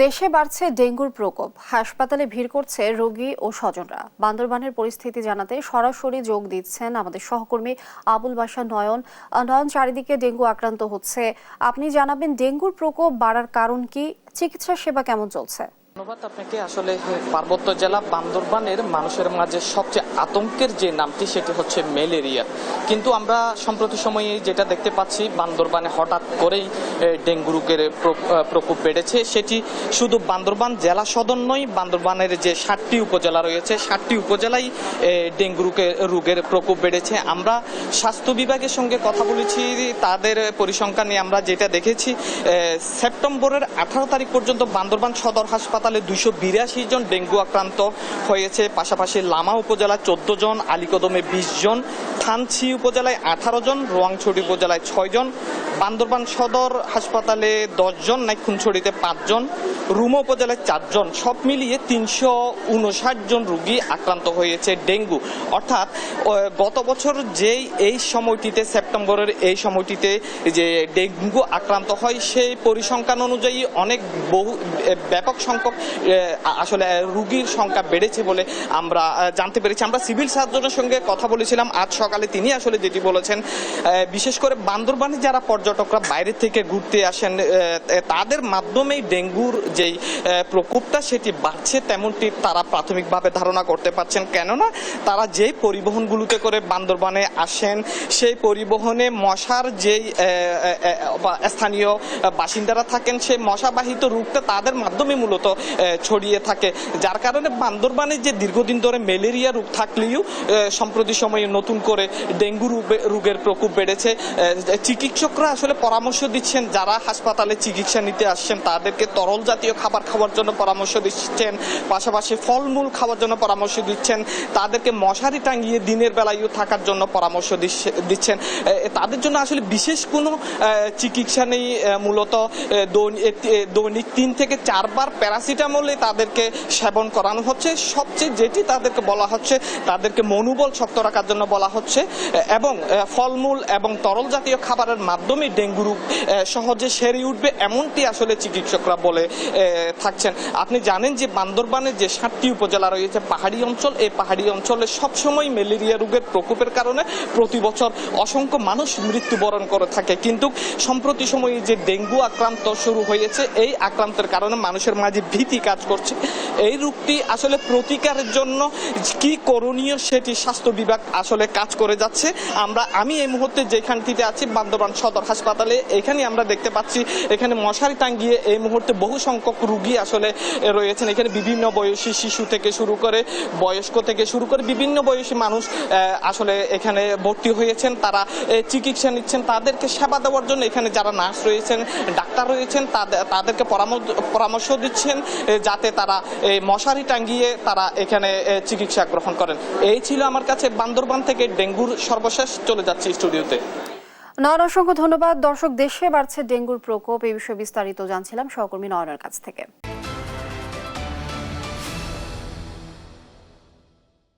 দেশে বাড়ছে ডেঙ্গুর প্রকোপ, হাসপাতালে ভিড় করছে রোগী ও স্বজনরা। বান্দরবানের পরিস্থিতি জানাতে সরাসরি যোগ দিচ্ছেন আমাদের সহকর্মী আবুল বাশার নয়ন। নয়ন, চারিদিকে ডেঙ্গু আক্রান্ত হচ্ছে, আপনি জানাবেন ডেঙ্গুর প্রকোপ বাড়ার কারণ কি, চিকিৎসা সেবা কেমন চলছে? ধন্যবাদ আপনাকে। আসলে পার্বত্য জেলা বান্দরবানের মানুষের মাঝে সবচেয়ে আতঙ্কের যে নামটি সেটি হচ্ছে ম্যালেরিয়া। কিন্তু আমরা সম্প্রতি সময়ে যেটা দেখতে পাচ্ছি, বান্দরবানে হঠাৎ করেই ডেঙ্গু রোগের প্রকোপ বেড়েছে। সেটি শুধু বান্দরবান জেলা সদর নয়, বান্দরবানের যে 7টি উপজেলা রয়েছে 7টি উপজেলায় ডেঙ্গু রোগের প্রকোপ বেড়েছে। আমরা স্বাস্থ্য বিভাগের সঙ্গে কথা বলেছি, তাদের পরিসংখ্যান নিয়ে আমরা যেটা দেখেছি, সেপ্টেম্বরের 18 তারিখ পর্যন্ত বান্দরবান সদর হাসপাতালে 282 জন ডেঙ্গু আক্রান্ত হয়েছে। পাশাপাশি লামা উপজেলায় 14 জন, আলীকদমে 20 জন, থানচি উপজেলায় 18 জন, রোয়াংছড়ি উপজেলায় 6 জন, বান্দরবান সদর হাসপাতালে 10 জন, নাইখুনছড়িতে 5 জন, রুমা উপজেলায় 4 জন, সব মিলিয়ে 359 জন রোগী আক্রান্ত হয়েছে ডেঙ্গু। অর্থাৎ গত বছর যেই এই সময়টিতে, সেপ্টেম্বরের এই সময়টিতে যে ডেঙ্গু আক্রান্ত হয়, সেই পরিসংখ্যান অনুযায়ী অনেক ব্যাপক সংখ্যক আসলে রোগীর সংখ্যা বেড়েছে বলে আমরা জানতে পেরেছি। আমরা সিভিল সার্জনের সঙ্গে কথা বলেছিলাম আজ সকালে, তিনি আসলে যেটি বলেছেন, বিশেষ করে বান্দরবানে যারা পর্যটকরা বাইরে থেকে ঘুরতে আসেন তাদের মাধ্যমেই ডেঙ্গুর যেই প্রকোপটা সেটি বাড়ছে, তেমনটি তারা প্রাথমিকভাবে ধারণা করতে পারছেন। কেননা তারা যেই পরিবহনগুলোতে করে বান্দরবানে আসেন, সেই পরিবহনে মশার যেই স্থানীয় বাসিন্দারা থাকেন, সেই মশাবাহিত রোগটা তাদের মাধ্যমে মূলত ছড়িয়ে থাকে, যার কারণে বান্দরবানে যে দীর্ঘদিন ধরে ম্যালেরিয়া রোগ থাকলেও সম্প্রতি সময়ে নতুন করে ডেঙ্গু রোগের প্রকোপ বেড়েছে। চিকিৎসকরা আসলে পরামর্শ দিচ্ছেন, যারা হাসপাতালে চিকিৎসা নিতে আসছেন তাদেরকে তরল জাতীয় খাবার খাওয়ার জন্য পরামর্শ দিচ্ছেন, পাশাপাশি ফলমূল খাওয়ার জন্য পরামর্শ দিচ্ছেন, তাদেরকে মশারি টাঙিয়ে দিনের বেলায়ও থাকার জন্য পরামর্শ দিচ্ছেন। তাদের জন্য আসলে বিশেষ কোনো চিকিৎসা নেই, মূলত দৈনিক 3 থেকে 4 বার প্যারাসিটামলে তাদেরকে সেবন করানো হচ্ছে। সবচেয়ে যেটি তাদেরকে বলা হচ্ছে, তাদেরকে মনোবল শক্ত রাখার জন্য বলা হচ্ছে, এবং ফলমূল এবং তরল জাতীয় খাবারের মাধ্যমে ডেঙ্গু রোগ সহজে সেরে উঠবে, এমনটি আসলে চিকিৎসকরা বলে থাকছেন। আপনি জানেন যে বান্দরবানের যে 7টি উপজেলা রয়েছে পাহাড়ি অঞ্চল, এই পাহাড়ি অঞ্চলে সবসময় ম্যালেরিয়া রোগের প্রকোপের কারণে প্রতি বছর অসংখ্য মানুষ মৃত্যুবরণ করে থাকে। কিন্তু সম্প্রতি সময়ে যে ডেঙ্গু আক্রান্ত শুরু হয়েছে, এই আক্রান্তের কারণে মানুষের মাঝে ভীতি কাজ করছে। এই রোগটি আসলে প্রতিকারের জন্য কি করণীয় সেটি স্বাস্থ্য বিভাগ আসলে কাজ করে যাচ্ছে। আমি এই মুহূর্তে যেখানটিতে আছি, বান্দরবান সদর হাসপাতালে, এখানে আমরা দেখতে পাচ্ছি এখানে মশারি টাঙ্গিয়ে এই মুহূর্তে বহু সংখ্যক রোগী আসলে রয়েছেন। এখানে বিভিন্ন বয়সী শিশু থেকে শুরু করে বয়স্ক থেকে শুরু করে বিভিন্ন বয়সী মানুষ আসলে এখানে ভর্তি হয়েছেন, তারা চিকিৎসা নিচ্ছেন। তাদেরকে সেবা দেওয়ার জন্য এখানে যারা নার্স রয়েছেন, ডাক্তার রয়েছেন, তাদেরকে পরামর্শ দিচ্ছেন যাতে তারা মশারি টাঙ্গিয়ে তারা এখানে চিকিৎসা গ্রহণ করেন। এই ছিল আমার কাছে বান্দরবান থেকে ডেঙ্গুর সর্বশেষ। চলে যাচ্ছি স্টুডিওতে। নয়ন, অসংখ্য ধন্যবাদ। দর্শক, দেশে বাড়ছে ডেঙ্গুর প্রকোপ, এই বিষয়ে বিস্তারিত জানছিলাম সহকর্মী নয়নের কাছ থেকে।